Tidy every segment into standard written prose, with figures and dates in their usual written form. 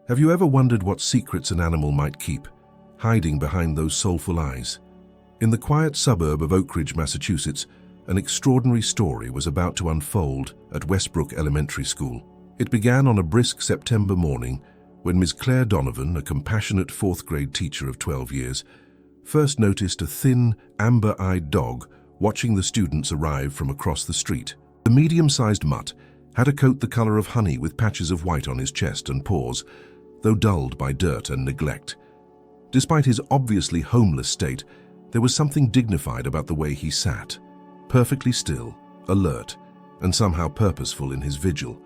Have you ever wondered what secrets an animal might keep, hiding behind those soulful eyes? In the quiet suburb of Oak Ridge, Massachusetts, an extraordinary story was about to unfold at Westbrook Elementary School. It began on a brisk September morning when Ms. Claire Donovan, a compassionate fourth-grade teacher of 12 years, first noticed a thin, amber-eyed dog watching the students arrive from across the street. The medium-sized mutt had a coat the color of honey with patches of white on his chest and paws, though dulled by dirt and neglect. Despite his obviously homeless state, there was something dignified about the way he sat, perfectly still, alert, and somehow purposeful in his vigil.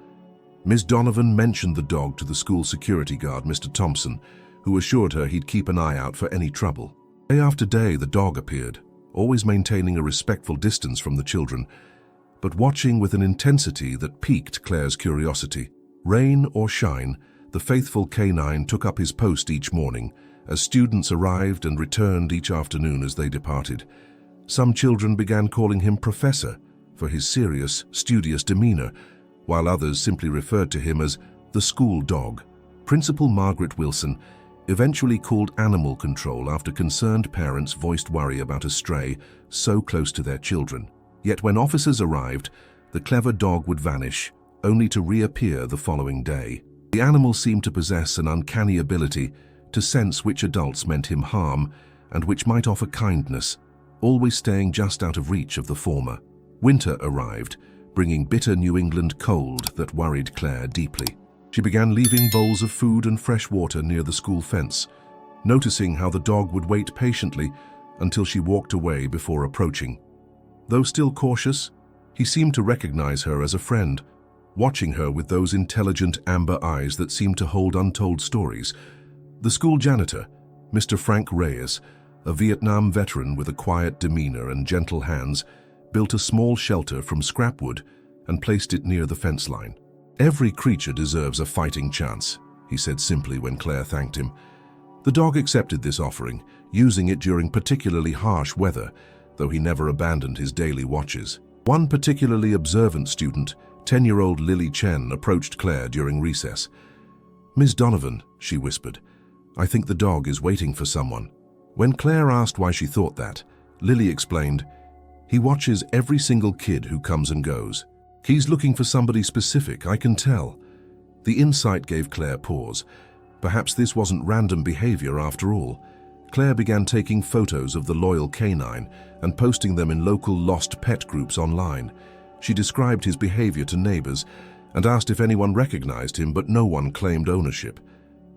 Ms. Donovan mentioned the dog to the school security guard, Mr. Thompson, who assured her he'd keep an eye out for any trouble. Day after day, the dog appeared, always maintaining a respectful distance from the children, but watching with an intensity that piqued Claire's curiosity. Rain or shine, the faithful canine took up his post each morning, as students arrived and returned each afternoon as they departed. Some children began calling him Professor for his serious, studious demeanor, while others simply referred to him as the school dog. Principal Margaret Wilson eventually called animal control after concerned parents voiced worry about a stray so close to their children. Yet when officers arrived, the clever dog would vanish, only to reappear the following day. The animal seemed to possess an uncanny ability to sense which adults meant him harm and which might offer kindness, always staying just out of reach of the former. Winter arrived, bringing bitter New England cold that worried Claire deeply. She began leaving bowls of food and fresh water near the school fence, noticing how the dog would wait patiently until she walked away before approaching. Though still cautious, he seemed to recognize her as a friend, watching her with those intelligent amber eyes that seemed to hold untold stories. The school janitor, Mr. Frank Reyes, a Vietnam veteran with a quiet demeanor and gentle hands, built a small shelter from scrap wood and placed it near the fence line. "Every creature deserves a fighting chance," he said simply when Claire thanked him. The dog accepted this offering, using it during particularly harsh weather, though he never abandoned his daily watches. One particularly observant student, 10-year-old Lily Chen, approached Claire during recess. "Ms. Donovan," she whispered, "I think the dog is waiting for someone." When Claire asked why she thought that, Lily explained, "He watches every single kid who comes and goes. He's looking for somebody specific, I can tell." The insight gave Claire pause. Perhaps this wasn't random behavior after all. Claire began taking photos of the loyal canine and posting them in local lost pet groups online. She described his behavior to neighbors and asked if anyone recognized him, but no one claimed ownership.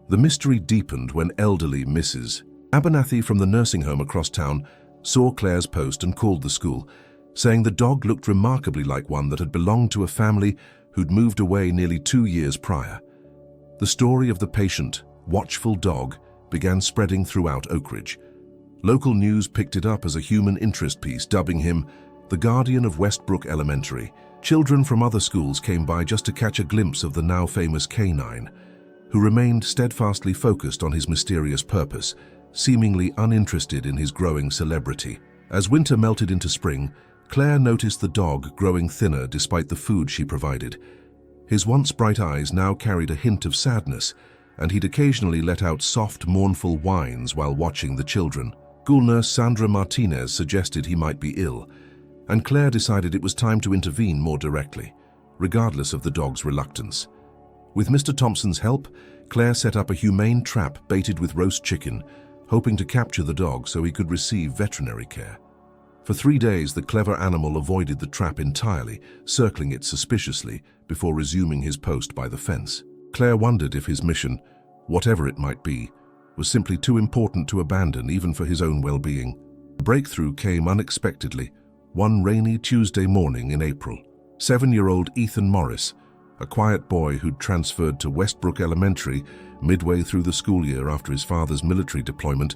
The mystery deepened when elderly Mrs. Abernathy from the nursing home across town saw Claire's post and called the school, saying the dog looked remarkably like one that had belonged to a family who'd moved away nearly 2 years prior. The story of the patient, watchful dog began spreading throughout Oak Ridge. Local news picked it up as a human interest piece, dubbing him the guardian of Westbrook Elementary. Children from other schools came by just to catch a glimpse of the now famous canine, who remained steadfastly focused on his mysterious purpose, seemingly uninterested in his growing celebrity. As winter melted into spring, Claire noticed the dog growing thinner despite the food she provided. His once bright eyes now carried a hint of sadness, and he'd occasionally let out soft, mournful whines while watching the children. School nurse Sandra Martinez suggested he might be ill, and Claire decided it was time to intervene more directly, regardless of the dog's reluctance. With Mr. Thompson's help, Claire set up a humane trap baited with roast chicken, hoping to capture the dog so he could receive veterinary care. For 3 days, the clever animal avoided the trap entirely, circling it suspiciously before resuming his post by the fence. Claire wondered if his mission, whatever it might be, was simply too important to abandon even for his own well-being. The breakthrough came unexpectedly, one rainy Tuesday morning in April. 7-year-old Ethan Morris, a quiet boy who'd transferred to Westbrook Elementary midway through the school year after his father's military deployment,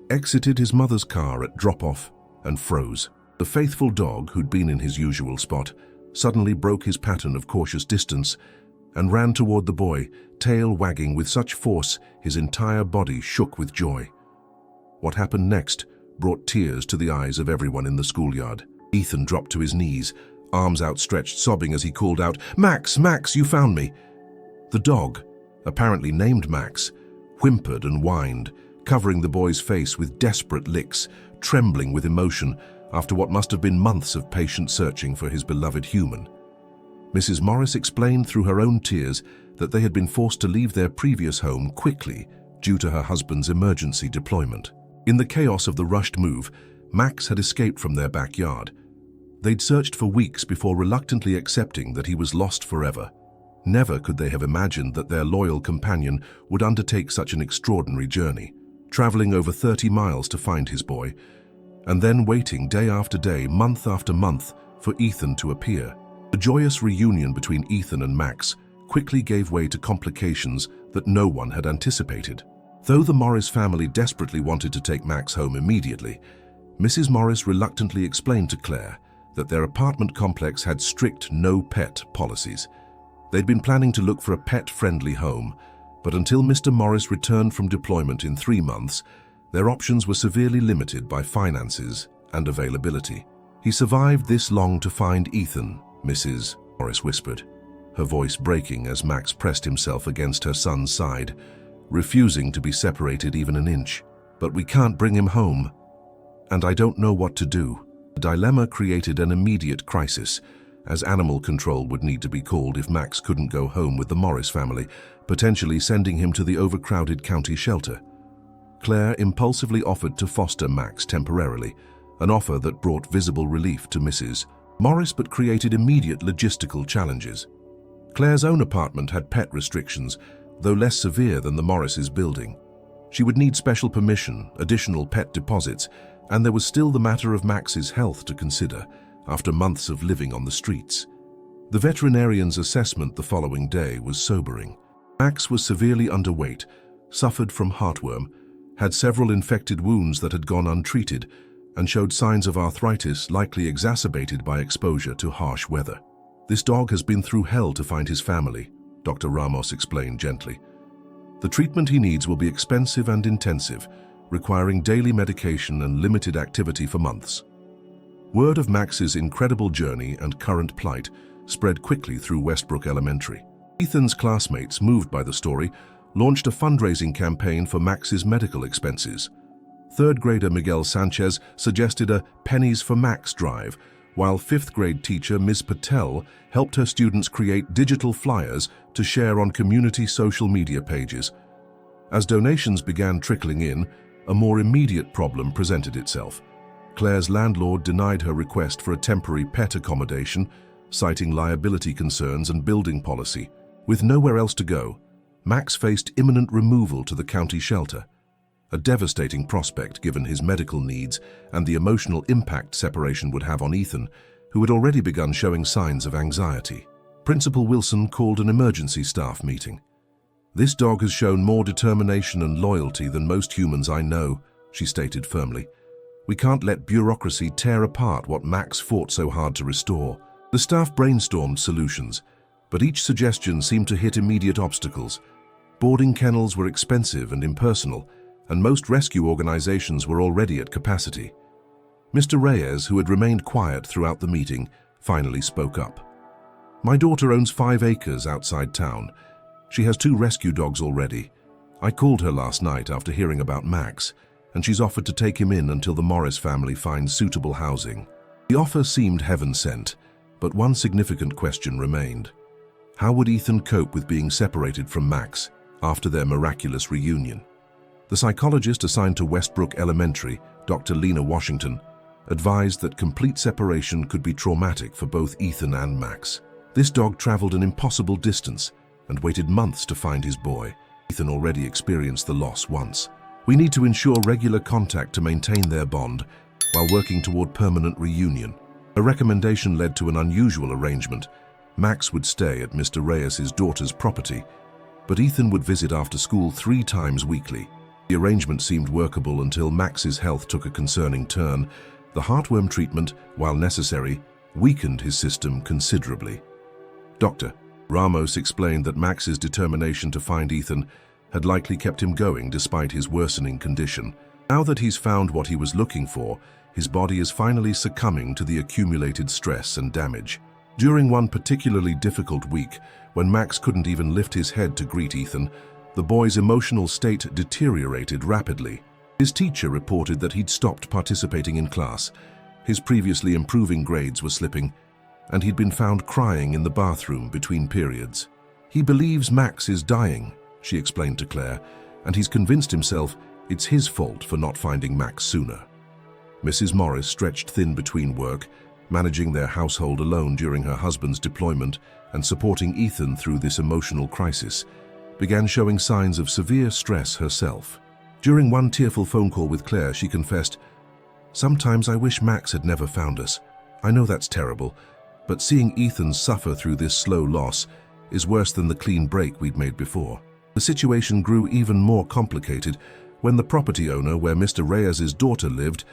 exited his mother's car at drop-off and froze. The faithful dog, who'd been in his usual spot, suddenly broke his pattern of cautious distance and ran toward the boy, tail wagging with such force his entire body shook with joy. What happened next brought tears to the eyes of everyone in the schoolyard. Ethan dropped to his knees, arms outstretched, sobbing as he called out, "Max, Max, you found me!" The dog, apparently named Max, whimpered and whined, covering the boy's face with desperate licks, trembling with emotion after what must have been months of patient searching for his beloved human. Mrs. Morris explained through her own tears that they had been forced to leave their previous home quickly due to her husband's emergency deployment. In the chaos of the rushed move, Max had escaped from their backyard. They'd searched for weeks before reluctantly accepting that he was lost forever. Never could they have imagined that their loyal companion would undertake such an extraordinary journey, traveling over 30 miles to find his boy, and then waiting day after day, month after month, for Ethan to appear. The joyous reunion between Ethan and Max quickly gave way to complications that no one had anticipated. Though the Morris family desperately wanted to take Max home immediately, Mrs. Morris reluctantly explained to Claire that their apartment complex had strict no-pet policies. They'd been planning to look for a pet-friendly home, but until Mr. Morris returned from deployment in 3 months, their options were severely limited by finances and availability. "He survived this long to find Ethan," Mrs. Morris whispered, her voice breaking as Max pressed himself against her son's side, refusing to be separated even an inch. "But we can't bring him home, and I don't know what to do." The dilemma created an immediate crisis, as animal control would need to be called if Max couldn't go home with the Morris family, potentially sending him to the overcrowded county shelter. Claire impulsively offered to foster Max temporarily, an offer that brought visible relief to Mrs. Morris but created immediate logistical challenges. Claire's own apartment had pet restrictions, though less severe than the Morris' building. She would need special permission, additional pet deposits, and there was still the matter of Max's health to consider after months of living on the streets. The veterinarian's assessment the following day was sobering. Max was severely underweight, suffered from heartworm, had several infected wounds that had gone untreated, and showed signs of arthritis likely exacerbated by exposure to harsh weather. "This dog has been through hell to find his family," Dr. Ramos explained gently. "The treatment he needs will be expensive and intensive, requiring daily medication and limited activity for months." Word of Max's incredible journey and current plight spread quickly through Westbrook Elementary. Ethan's classmates, moved by the story, launched a fundraising campaign for Max's medical expenses. Third grader Miguel Sanchez suggested a Pennies for Max drive, while fifth grade teacher Ms. Patel helped her students create digital flyers to share on community social media pages. As donations began trickling in, a more immediate problem presented itself. Claire's landlord denied her request for a temporary pet accommodation, citing liability concerns and building policy. With nowhere else to go, Max faced imminent removal to the county shelter, a devastating prospect given his medical needs and the emotional impact separation would have on Ethan, who had already begun showing signs of anxiety. Principal Wilson called an emergency staff meeting. "This dog has shown more determination and loyalty than most humans I know," she stated firmly. "We can't let bureaucracy tear apart what Max fought so hard to restore." The staff brainstormed solutions, but each suggestion seemed to hit immediate obstacles. Boarding kennels were expensive and impersonal, and most rescue organizations were already at capacity. Mr. Reyes, who had remained quiet throughout the meeting, finally spoke up. "My daughter owns 5 acres outside town. She has 2 rescue dogs already. I called her last night after hearing about Max, and she's offered to take him in until the Morris family finds suitable housing." The offer seemed heaven-sent, but one significant question remained. How would Ethan cope with being separated from Max after their miraculous reunion? The psychologist assigned to Westbrook Elementary, Dr. Lena Washington, advised that complete separation could be traumatic for both Ethan and Max. This dog traveled an impossible distance and waited months to find his boy. Ethan already experienced the loss once. "We need to ensure regular contact to maintain their bond while working toward permanent reunion." A recommendation led to an unusual arrangement. Max would stay at Mr. Reyes' daughter's property, but Ethan would visit after school 3 times weekly. The arrangement seemed workable until Max's health took a concerning turn. The heartworm treatment, while necessary, weakened his system considerably. Dr. Ramos explained that Max's determination to find Ethan had likely kept him going despite his worsening condition. Now that he's found what he was looking for, his body is finally succumbing to the accumulated stress and damage. During one particularly difficult week, when Max couldn't even lift his head to greet Ethan, the boy's emotional state deteriorated rapidly. His teacher reported that he'd stopped participating in class, his previously improving grades were slipping, and he'd been found crying in the bathroom between periods. "He believes Max is dying," she explained to Claire, "and he's convinced himself it's his fault for not finding Max sooner." Mrs. Morris, stretched thin between work, managing their household alone during her husband's deployment and supporting Ethan through this emotional crisis, began showing signs of severe stress herself. During one tearful phone call with Claire, she confessed, "Sometimes I wish Max had never found us. I know that's terrible, but seeing Ethan suffer through this slow loss is worse than the clean break we'd made before." The situation grew even more complicated when the property owner where Mr. Reyes's daughter lived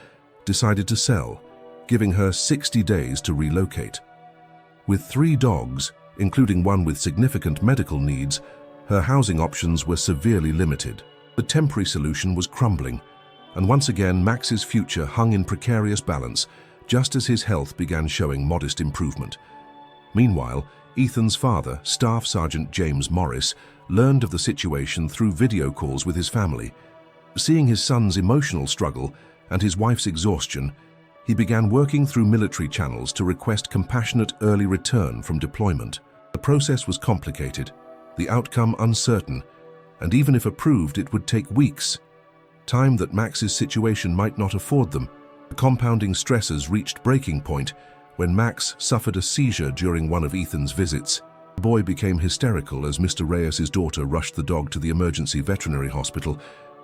decided to sell, giving her 60 days to relocate. With 3 dogs, including one with significant medical needs, her housing options were severely limited. The temporary solution was crumbling, and once again Max's future hung in precarious balance, just as his health began showing modest improvement. Meanwhile, Ethan's father, Staff Sergeant James Morris, learned of the situation through video calls with his family. Seeing his son's emotional struggle and his wife's exhaustion, he began working through military channels to request compassionate early return from deployment. The process was complicated, the outcome uncertain, and even if approved, it would take weeks, time that Max's situation might not afford them. The compounding stresses reached breaking point when Max suffered a seizure during one of Ethan's visits. The boy became hysterical as Mr. Reyes's daughter rushed the dog to the emergency veterinary hospital,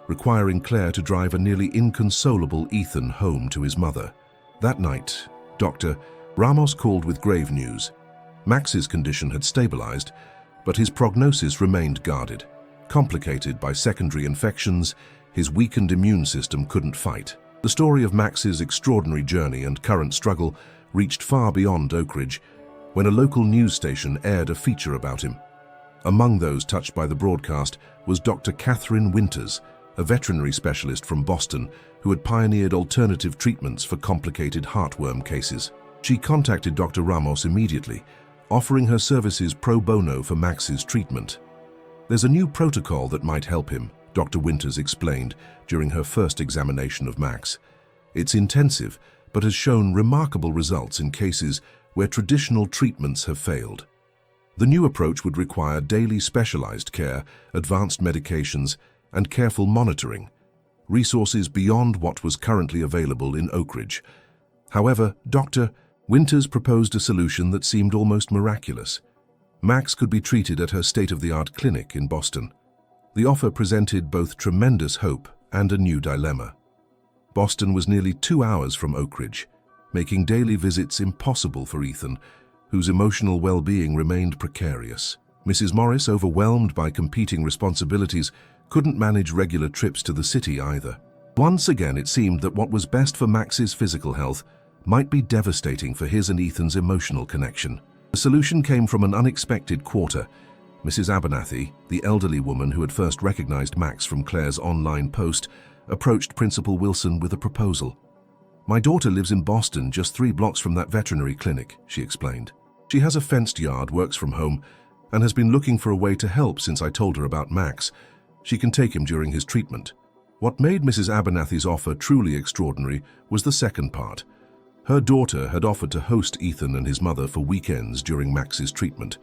requiring Claire to drive a nearly inconsolable Ethan home to his mother. That night, Dr. Ramos called with grave news. Max's condition had stabilized, but his prognosis remained guarded. Complicated by secondary infections, his weakened immune system couldn't fight. The story of Max's extraordinary journey and current struggle reached far beyond Oak Ridge when a local news station aired a feature about him. Among those touched by the broadcast was Dr. Catherine Winters, a veterinary specialist from Boston who had pioneered alternative treatments for complicated heartworm cases. She contacted Dr. Ramos immediately, offering her services pro bono for Max's treatment. "There's a new protocol that might help him," Dr. Winters explained during her first examination of Max. "It's intensive, but has shown remarkable results in cases where traditional treatments have failed. The new approach would require daily specialized care, advanced medications, and careful monitoring, resources beyond what was currently available in Oak Ridge. However, Dr. Winters proposed a solution that seemed almost miraculous. Max could be treated at her state-of-the-art clinic in Boston. The offer presented both tremendous hope and a new dilemma. Boston was nearly 2 hours from Oak Ridge, making daily visits impossible for Ethan, whose emotional well-being remained precarious. Mrs. Morris, overwhelmed by competing responsibilities, couldn't manage regular trips to the city either. Once again, it seemed that what was best for Max's physical health might be devastating for his and Ethan's emotional connection. The solution came from an unexpected quarter. Mrs. Abernathy, the elderly woman who had first recognized Max from Claire's online post, approached Principal Wilson with a proposal. "My daughter lives in Boston, just 3 blocks from that veterinary clinic," she explained. "She has a fenced yard, works from home, and has been looking for a way to help since I told her about Max. She can take him during his treatment." What made Mrs. Abernathy's offer truly extraordinary was the second part. Her daughter had offered to host Ethan and his mother for weekends during Max's treatment.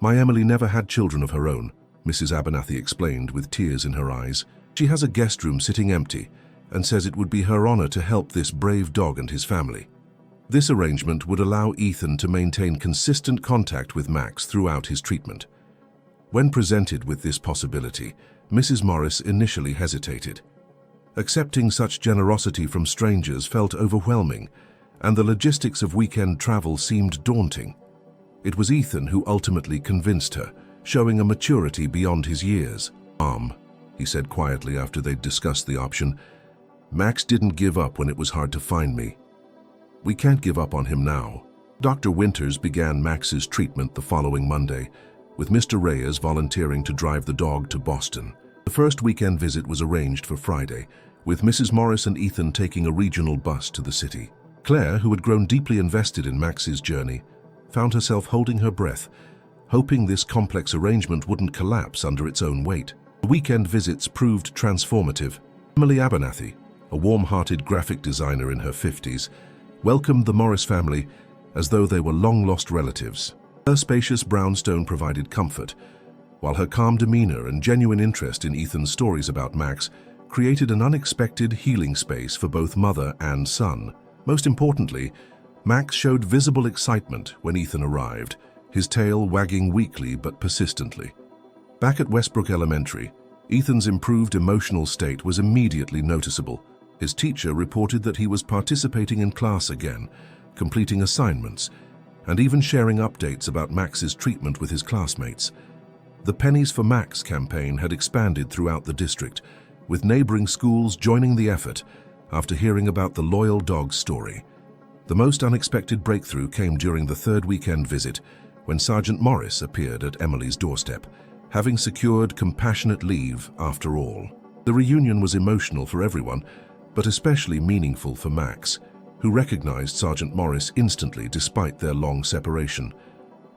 "My Emily never had children of her own," Mrs. Abernathy explained with tears in her eyes. "She has a guest room sitting empty and says it would be her honor to help this brave dog and his family." This arrangement would allow Ethan to maintain consistent contact with Max throughout his treatment. When presented with this possibility, Mrs. Morris initially hesitated. Accepting such generosity from strangers felt overwhelming, and the logistics of weekend travel seemed daunting. It was Ethan who ultimately convinced her, showing a maturity beyond his years. "Mom," he said quietly after they'd discussed the option, "Max didn't give up when it was hard to find me. We can't give up on him now." Dr. Winters began Max's treatment the following Monday, with Mr. Reyes volunteering to drive the dog to Boston. The first weekend visit was arranged for Friday, with Mrs. Morris and Ethan taking a regional bus to the city. Claire, who had grown deeply invested in Max's journey, found herself holding her breath, hoping this complex arrangement wouldn't collapse under its own weight. The weekend visits proved transformative. Emily Abernathy, a warm-hearted graphic designer in her 50s, welcomed the Morris family as though they were long-lost relatives. Her spacious brownstone provided comfort, while her calm demeanor and genuine interest in Ethan's stories about Max created an unexpected healing space for both mother and son. Most importantly, Max showed visible excitement when Ethan arrived, his tail wagging weakly but persistently. Back at Westbrook Elementary, Ethan's improved emotional state was immediately noticeable. His teacher reported that he was participating in class again, completing assignments, and even sharing updates about Max's treatment with his classmates. The Pennies for Max campaign had expanded throughout the district, with neighboring schools joining the effort after hearing about the loyal dog's story. The most unexpected breakthrough came during the third weekend visit, when Sergeant Morris appeared at Emily's doorstep, having secured compassionate leave after all. The reunion was emotional for everyone, but especially meaningful for Max, who recognized Sergeant Morris instantly despite their long separation.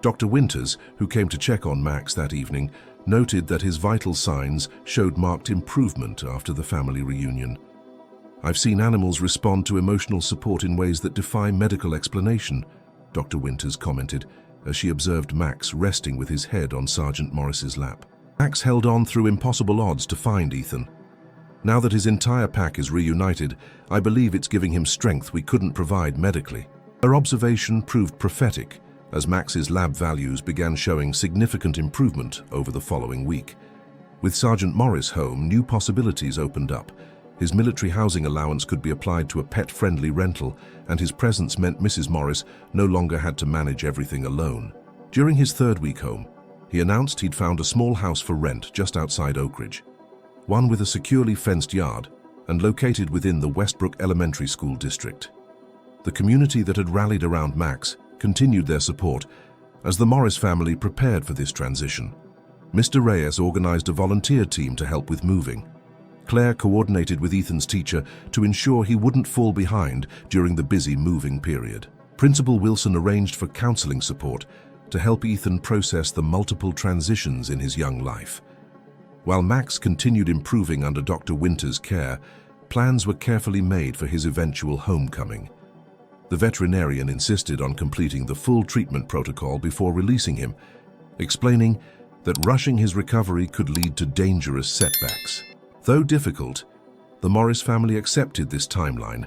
Dr. Winters, who came to check on Max that evening, noted that his vital signs showed marked improvement after the family reunion. "I've seen animals respond to emotional support in ways that defy medical explanation," Dr. Winters commented, as she observed Max resting with his head on Sergeant Morris's lap. Max held on through impossible odds to find Ethan. "Now that his entire pack is reunited, I believe it's giving him strength we couldn't provide medically." Her observation proved prophetic, as Max's lab values began showing significant improvement over the following week. With Sergeant Morris home, new possibilities opened up. His military housing allowance could be applied to a pet-friendly rental, and his presence meant Mrs. Morris no longer had to manage everything alone. During his third week home, he announced he'd found a small house for rent just outside Oak Ridge, one with a securely fenced yard and located within the Westbrook Elementary School district. The community that had rallied around Max continued their support as the Morris family prepared for this transition. Mr. Reyes organized a volunteer team to help with moving. Claire coordinated with Ethan's teacher to ensure he wouldn't fall behind during the busy moving period. Principal Wilson arranged for counseling support to help Ethan process the multiple transitions in his young life. While Max continued improving under Dr. Winter's care, plans were carefully made for his eventual homecoming. The veterinarian insisted on completing the full treatment protocol before releasing him, explaining that rushing his recovery could lead to dangerous setbacks. Though difficult, the Morris family accepted this timeline,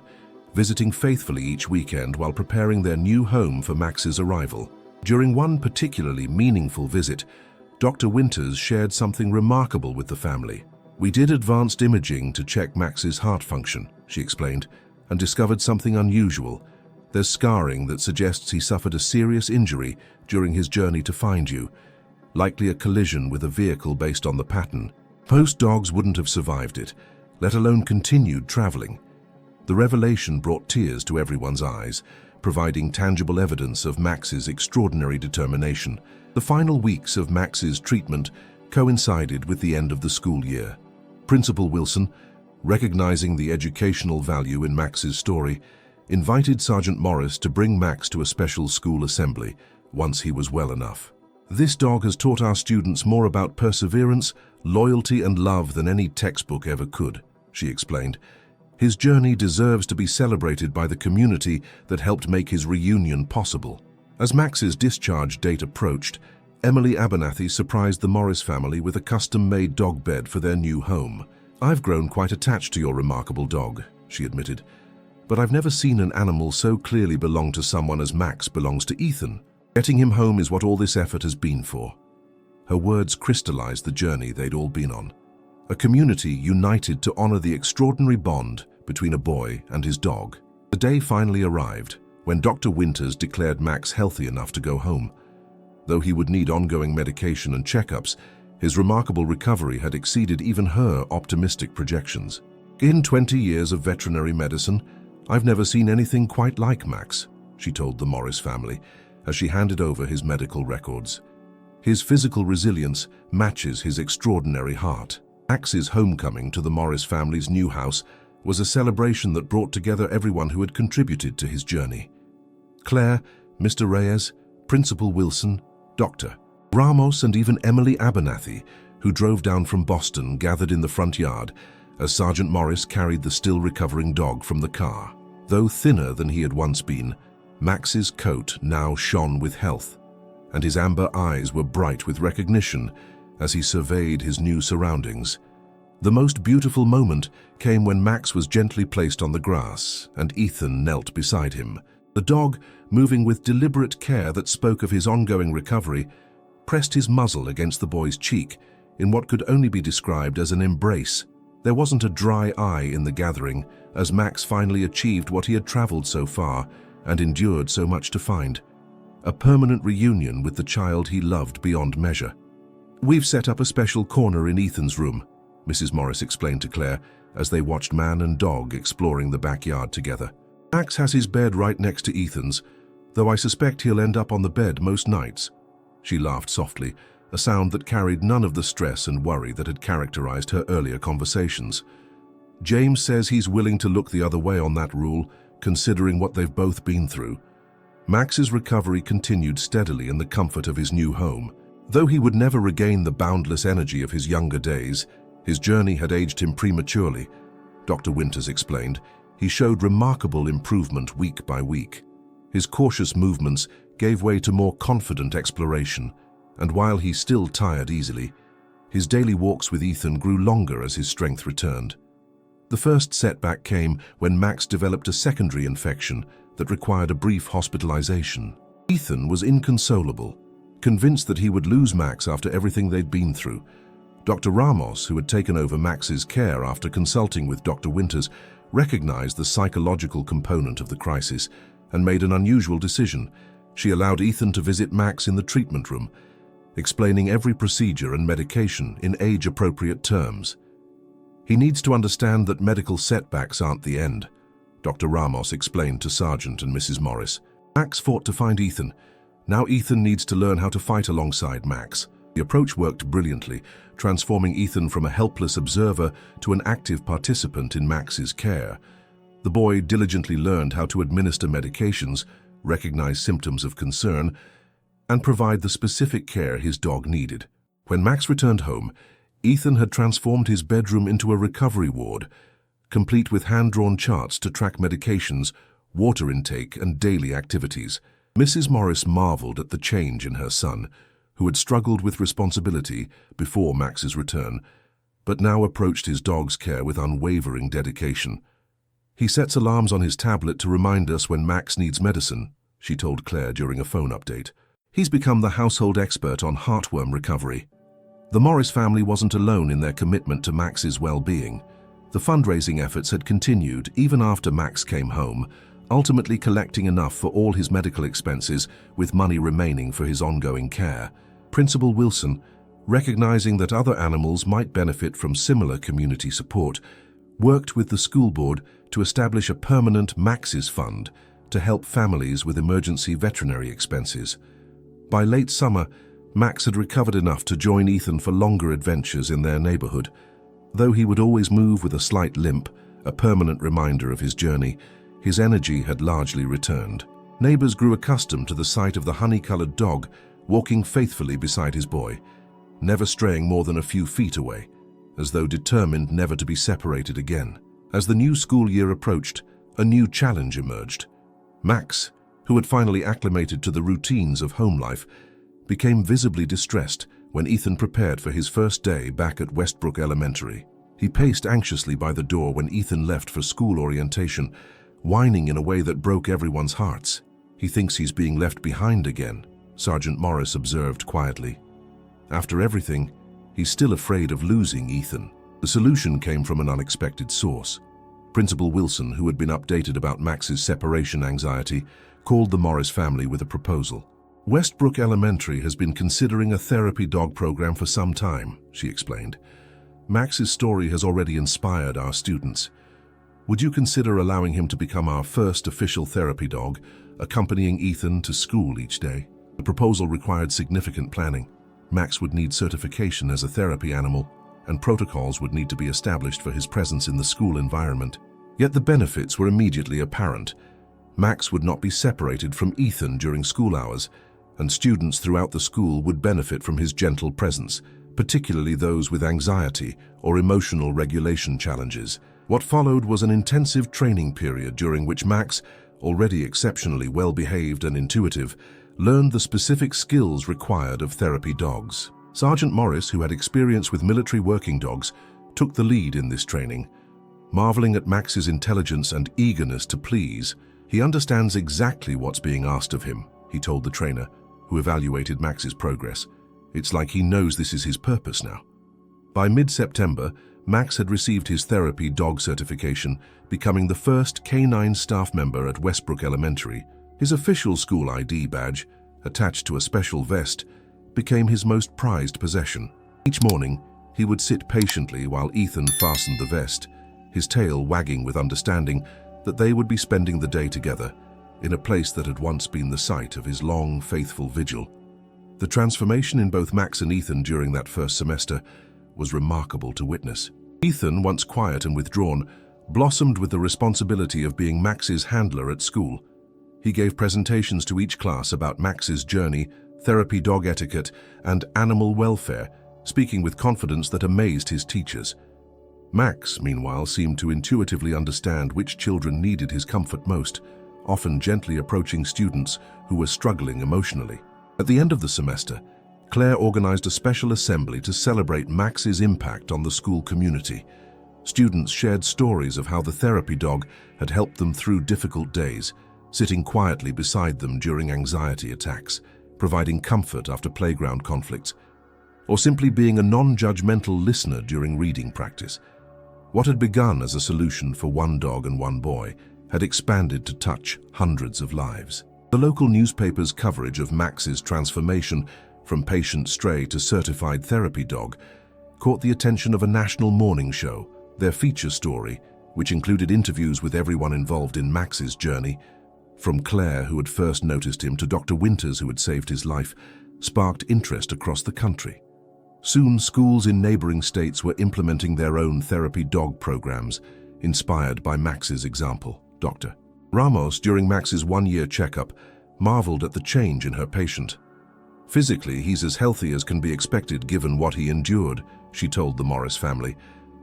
visiting faithfully each weekend while preparing their new home for Max's arrival. During one particularly meaningful visit, Dr. Winters shared something remarkable with the family. "We did advanced imaging to check Max's heart function," she explained, "and discovered something unusual. There's scarring that suggests he suffered a serious injury during his journey to find you, likely a collision with a vehicle based on the pattern. Most dogs wouldn't have survived it, let alone continued traveling." The revelation brought tears to everyone's eyes, providing tangible evidence of Max's extraordinary determination. The final weeks of Max's treatment coincided with the end of the school year. Principal Wilson, recognizing the educational value in Max's story, invited Sergeant Morris to bring Max to a special school assembly once he was well enough. "This dog has taught our students more about perseverance, loyalty, and love than any textbook ever could," she explained. "His journey deserves to be celebrated by the community that helped make his reunion possible." As Max's discharge date approached, Emily Abernathy surprised the Morris family with a custom-made dog bed for their new home. "I've grown quite attached to your remarkable dog," she admitted, "but I've never seen an animal so clearly belong to someone as Max belongs to Ethan. Getting him home is what all this effort has been for." Her words crystallized the journey they'd all been on. A community united to honor the extraordinary bond between a boy and his dog. The day finally arrived when Dr. Winters declared Max healthy enough to go home. Though he would need ongoing medication and checkups, his remarkable recovery had exceeded even her optimistic projections. "In 20 years of veterinary medicine, I've never seen anything quite like Max," she told the Morris family as she handed over his medical records. "His physical resilience matches his extraordinary heart." Max's homecoming to the Morris family's new house was a celebration that brought together everyone who had contributed to his journey. Claire, Mr. Reyes, Principal Wilson, Dr. Ramos, and even Emily Abernathy, who drove down from Boston, gathered in the front yard as Sergeant Morris carried the still recovering dog from the car. Though thinner than he had once been, Max's coat now shone with health, and his amber eyes were bright with recognition as he surveyed his new surroundings. The most beautiful moment came when Max was gently placed on the grass and Ethan knelt beside him. The dog, moving with deliberate care that spoke of his ongoing recovery, pressed his muzzle against the boy's cheek in what could only be described as an embrace. There wasn't a dry eye in the gathering as Max finally achieved what he had traveled so far and endured so much to find: a permanent reunion with the child he loved beyond measure. "We've set up a special corner in Ethan's room," Mrs. Morris explained to Claire as they watched man and dog exploring the backyard together. "Max has his bed right next to Ethan's, though I suspect he'll end up on the bed most nights." She laughed softly, a sound that carried none of the stress and worry that had characterized her earlier conversations. "James says he's willing to look the other way on that rule, considering what they've both been through." Max's recovery continued steadily in the comfort of his new home. Though he would never regain the boundless energy of his younger days, his journey had aged him prematurely. Dr. Winters explained, he showed remarkable improvement week by week. His cautious movements gave way to more confident exploration, and while he still tired easily, his daily walks with Ethan grew longer as his strength returned. The first setback came when Max developed a secondary infection that required a brief hospitalization. Ethan was inconsolable, convinced that he would lose Max after everything they'd been through. Dr. Ramos, who had taken over Max's care after consulting with Dr. Winters, recognized the psychological component of the crisis and made an unusual decision. She allowed Ethan to visit Max in the treatment room, explaining every procedure and medication in age-appropriate terms. "He needs to understand that medical setbacks aren't the end," Dr. Ramos explained to Sergeant and Mrs. Morris. "Max fought to find Ethan. Now Ethan needs to learn how to fight alongside Max." The approach worked brilliantly, transforming Ethan from a helpless observer to an active participant in Max's care. The boy diligently learned how to administer medications, recognize symptoms of concern, and provide the specific care his dog needed. When Max returned home, Ethan had transformed his bedroom into a recovery ward, complete with hand-drawn charts to track medications, water intake, and daily activities. Mrs. Morris marveled at the change in her son, who had struggled with responsibility before Max's return, but now approached his dog's care with unwavering dedication. "He sets alarms on his tablet to remind us when Max needs medicine," she told Claire during a phone update. "He's become the household expert on heartworm recovery." The Morris family wasn't alone in their commitment to Max's well-being. The fundraising efforts had continued even after Max came home, ultimately collecting enough for all his medical expenses, with money remaining for his ongoing care. Principal Wilson, recognizing that other animals might benefit from similar community support, worked with the school board to establish a permanent Max's Fund to help families with emergency veterinary expenses. By late summer, Max had recovered enough to join Ethan for longer adventures in their neighborhood. Though he would always move with a slight limp, a permanent reminder of his journey, his energy had largely returned. Neighbors grew accustomed to the sight of the honey-colored dog walking faithfully beside his boy, never straying more than a few feet away, as though determined never to be separated again. As the new school year approached, a new challenge emerged. Max, who had finally acclimated to the routines of home life, became visibly distressed when Ethan prepared for his first day back at Westbrook Elementary. He paced anxiously by the door when Ethan left for school orientation, whining in a way that broke everyone's hearts. "He thinks he's being left behind again," Sergeant Morris observed quietly. "After everything, he's still afraid of losing Ethan." The solution came from an unexpected source. Principal Wilson, who had been updated about Max's separation anxiety, called the Morris family with a proposal. "Westbrook Elementary has been considering a therapy dog program for some time," she explained. "Max's story has already inspired our students. Would you consider allowing him to become our first official therapy dog, accompanying Ethan to school each day?" The proposal required significant planning. Max would need certification as a therapy animal, and protocols would need to be established for his presence in the school environment. Yet the benefits were immediately apparent. Max would not be separated from Ethan during school hours, and students throughout the school would benefit from his gentle presence, particularly those with anxiety or emotional regulation challenges. What followed was an intensive training period during which Max, already exceptionally well-behaved and intuitive, learned the specific skills required of therapy dogs. Sergeant Morris, who had experience with military working dogs, took the lead in this training. Marveling at Max's intelligence and eagerness to please, "He understands exactly what's being asked of him," he told the trainer, who evaluated Max's progress. "It's like he knows this is his purpose now." By mid-September, Max had received his therapy dog certification, becoming the first canine staff member at Westbrook Elementary. His official school ID badge, attached to a special vest, became his most prized possession. Each morning, he would sit patiently while Ethan fastened the vest, his tail wagging with understanding that they would be spending the day together in a place that had once been the site of his long, faithful vigil. The transformation in both Max and Ethan during that first semester was remarkable to witness. Ethan, once quiet and withdrawn, blossomed with the responsibility of being Max's handler at school. He gave presentations to each class about Max's journey, therapy dog etiquette, and animal welfare, speaking with confidence that amazed his teachers. Max, meanwhile, seemed to intuitively understand which children needed his comfort most, often gently approaching students who were struggling emotionally. At the end of the semester, Claire organized a special assembly to celebrate Max's impact on the school community. Students shared stories of how the therapy dog had helped them through difficult days, sitting quietly beside them during anxiety attacks, providing comfort after playground conflicts, or simply being a non-judgmental listener during reading practice. What had begun as a solution for one dog and one boy had expanded to touch hundreds of lives. The local newspaper's coverage of Max's transformation from patient stray to certified therapy dog caught the attention of a national morning show. Their feature story, which included interviews with everyone involved in Max's journey, from Claire, who had first noticed him, to Dr. Winters, who had saved his life, sparked interest across the country. Soon, schools in neighboring states were implementing their own therapy dog programs, inspired by Max's example. Dr. Ramos, during Max's one-year checkup, marveled at the change in her patient. "Physically, he's as healthy as can be expected given what he endured," she told the Morris family.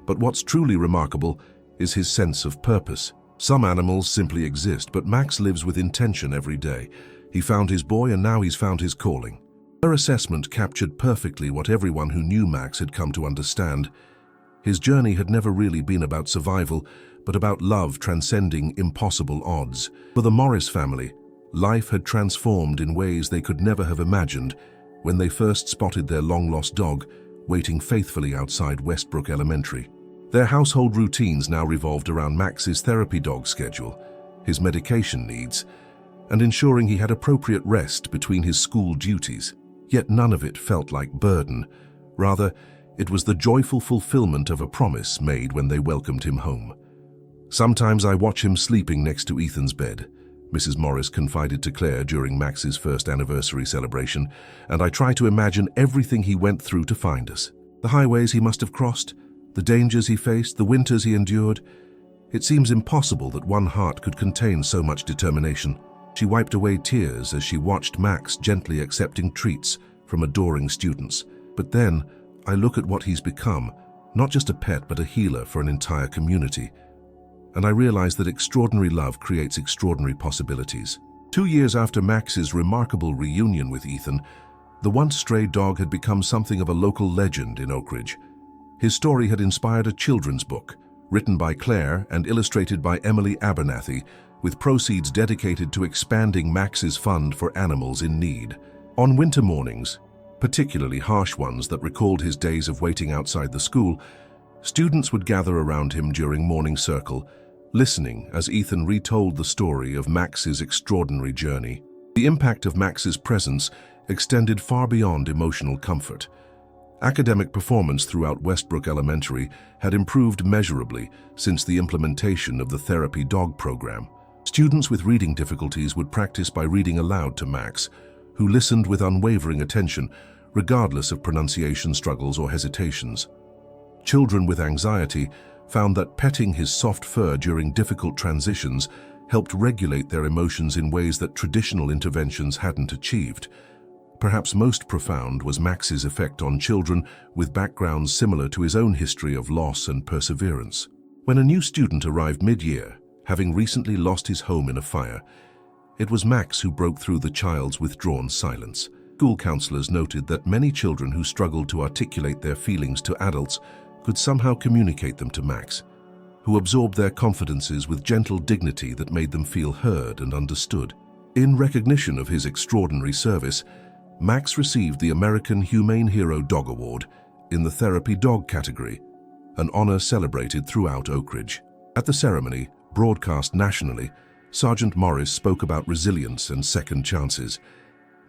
"But what's truly remarkable is his sense of purpose. Some animals simply exist, but Max lives with intention every day. He found his boy and now he's found his calling." Her assessment captured perfectly what everyone who knew Max had come to understand. His journey had never really been about survival, but about love transcending impossible odds. For the Morris family, life had transformed in ways they could never have imagined when they first spotted their long-lost dog waiting faithfully outside Westbrook Elementary. Their household routines now revolved around Max's therapy dog schedule, his medication needs, and ensuring he had appropriate rest between his school duties. Yet none of it felt like burden. Rather, it was the joyful fulfillment of a promise made when they welcomed him home. "Sometimes I watch him sleeping next to Ethan's bed," Mrs. Morris confided to Claire during Max's first anniversary celebration, "and I try to imagine everything he went through to find us. The highways he must have crossed, the dangers he faced, the winters he endured. It seems impossible that one heart could contain so much determination." She wiped away tears as she watched Max gently accepting treats from adoring students. "But then, I look at what he's become, not just a pet but a healer for an entire community. And I realize that extraordinary love creates extraordinary possibilities." 2 years after Max's remarkable reunion with Ethan, the once stray dog had become something of a local legend in Oak Ridge. His story had inspired a children's book, written by Claire and illustrated by Emily Abernathy, with proceeds dedicated to expanding Max's fund for animals in need. On winter mornings, particularly harsh ones that recalled his days of waiting outside the school, students would gather around him during morning circle, listening as Ethan retold the story of Max's extraordinary journey. The impact of Max's presence extended far beyond emotional comfort. Academic performance throughout Westbrook Elementary had improved measurably since the implementation of the therapy dog program. Students with reading difficulties would practice by reading aloud to Max, who listened with unwavering attention, regardless of pronunciation struggles or hesitations. Children with anxiety found that petting his soft fur during difficult transitions helped regulate their emotions in ways that traditional interventions hadn't achieved. Perhaps most profound was Max's effect on children with backgrounds similar to his own history of loss and perseverance. When a new student arrived mid-year, having recently lost his home in a fire, it was Max who broke through the child's withdrawn silence. School counselors noted that many children who struggled to articulate their feelings to adults could somehow communicate them to Max, who absorbed their confidences with gentle dignity that made them feel heard and understood. In recognition of his extraordinary service, Max received the American Humane Hero Dog Award in the Therapy Dog category, an honor celebrated throughout Oak Ridge. At the ceremony, broadcast nationally, Sergeant Morris spoke about resilience and second chances.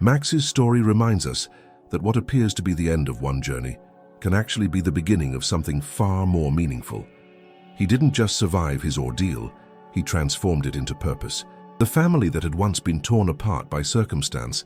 Max's story reminds us that what appears to be the end of one journey can actually be the beginning of something far more meaningful. He didn't just survive his ordeal, he transformed it into purpose. The family that had once been torn apart by circumstance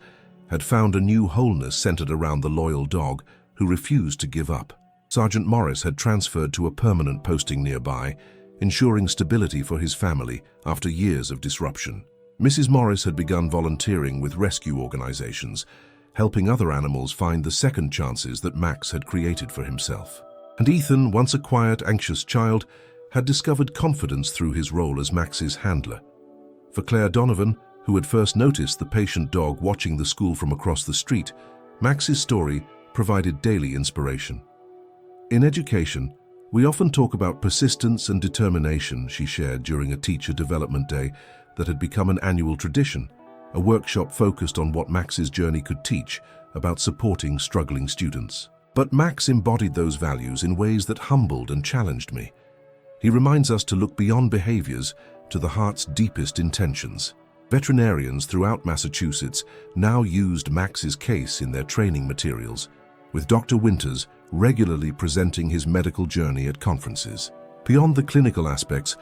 had found a new wholeness centered around the loyal dog who refused to give up. Sergeant Morris had transferred to a permanent posting nearby, ensuring stability for his family after years of disruption. Mrs. Morris had begun volunteering with rescue organizations, helping other animals find the second chances that Max had created for himself. And Ethan, once a quiet, anxious child, had discovered confidence through his role as Max's handler. For Claire Donovan, who had first noticed the patient dog watching the school from across the street, Max's story provided daily inspiration. In education, we often talk about persistence and determination, she shared during a teacher development day that had become an annual tradition, a workshop focused on what Max's journey could teach about supporting struggling students. But Max embodied those values in ways that humbled and challenged me. He reminds us to look beyond behaviors to the heart's deepest intentions. Veterinarians throughout Massachusetts now used Max's case in their training materials, with Dr. Winters regularly presenting his medical journey at conferences. Beyond the clinical aspects,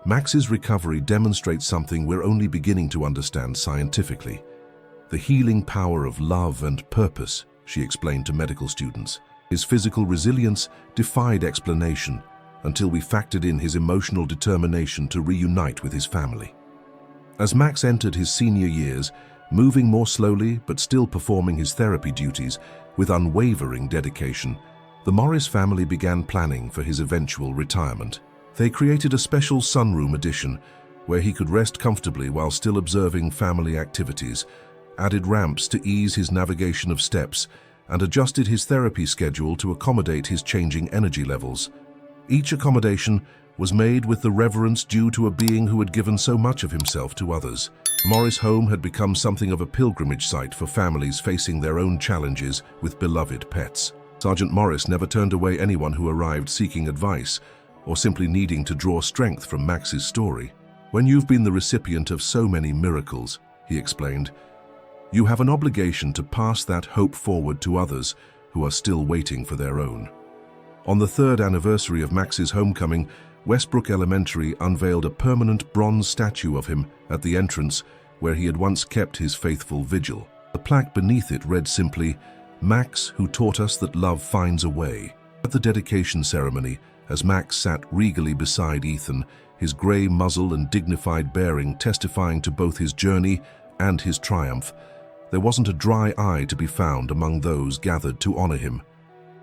Max's recovery demonstrates something we're only beginning to understand scientifically: the healing power of love and purpose, she explained to medical students. His physical resilience defied explanation until we factored in his emotional determination to reunite with his family. As Max entered his senior years, moving more slowly but still performing his therapy duties with unwavering dedication, the Morris family began planning for his eventual retirement. They created a special sunroom addition where he could rest comfortably while still observing family activities, added ramps to ease his navigation of steps, and adjusted his therapy schedule to accommodate his changing energy levels. Each accommodation was made with the reverence due to a being who had given so much of himself to others. Morris' home had become something of a pilgrimage site for families facing their own challenges with beloved pets. Sergeant Morris never turned away anyone who arrived seeking advice or simply needing to draw strength from Max's story. "When you've been the recipient of so many miracles," he explained, "you have an obligation to pass that hope forward to others who are still waiting for their own." On the third anniversary of Max's homecoming, Westbrook Elementary unveiled a permanent bronze statue of him at the entrance where he had once kept his faithful vigil. The plaque beneath it read simply, "Max, who taught us that love finds a way." At the dedication ceremony, as Max sat regally beside Ethan, his gray muzzle and dignified bearing testifying to both his journey and his triumph, there wasn't a dry eye to be found among those gathered to honor him.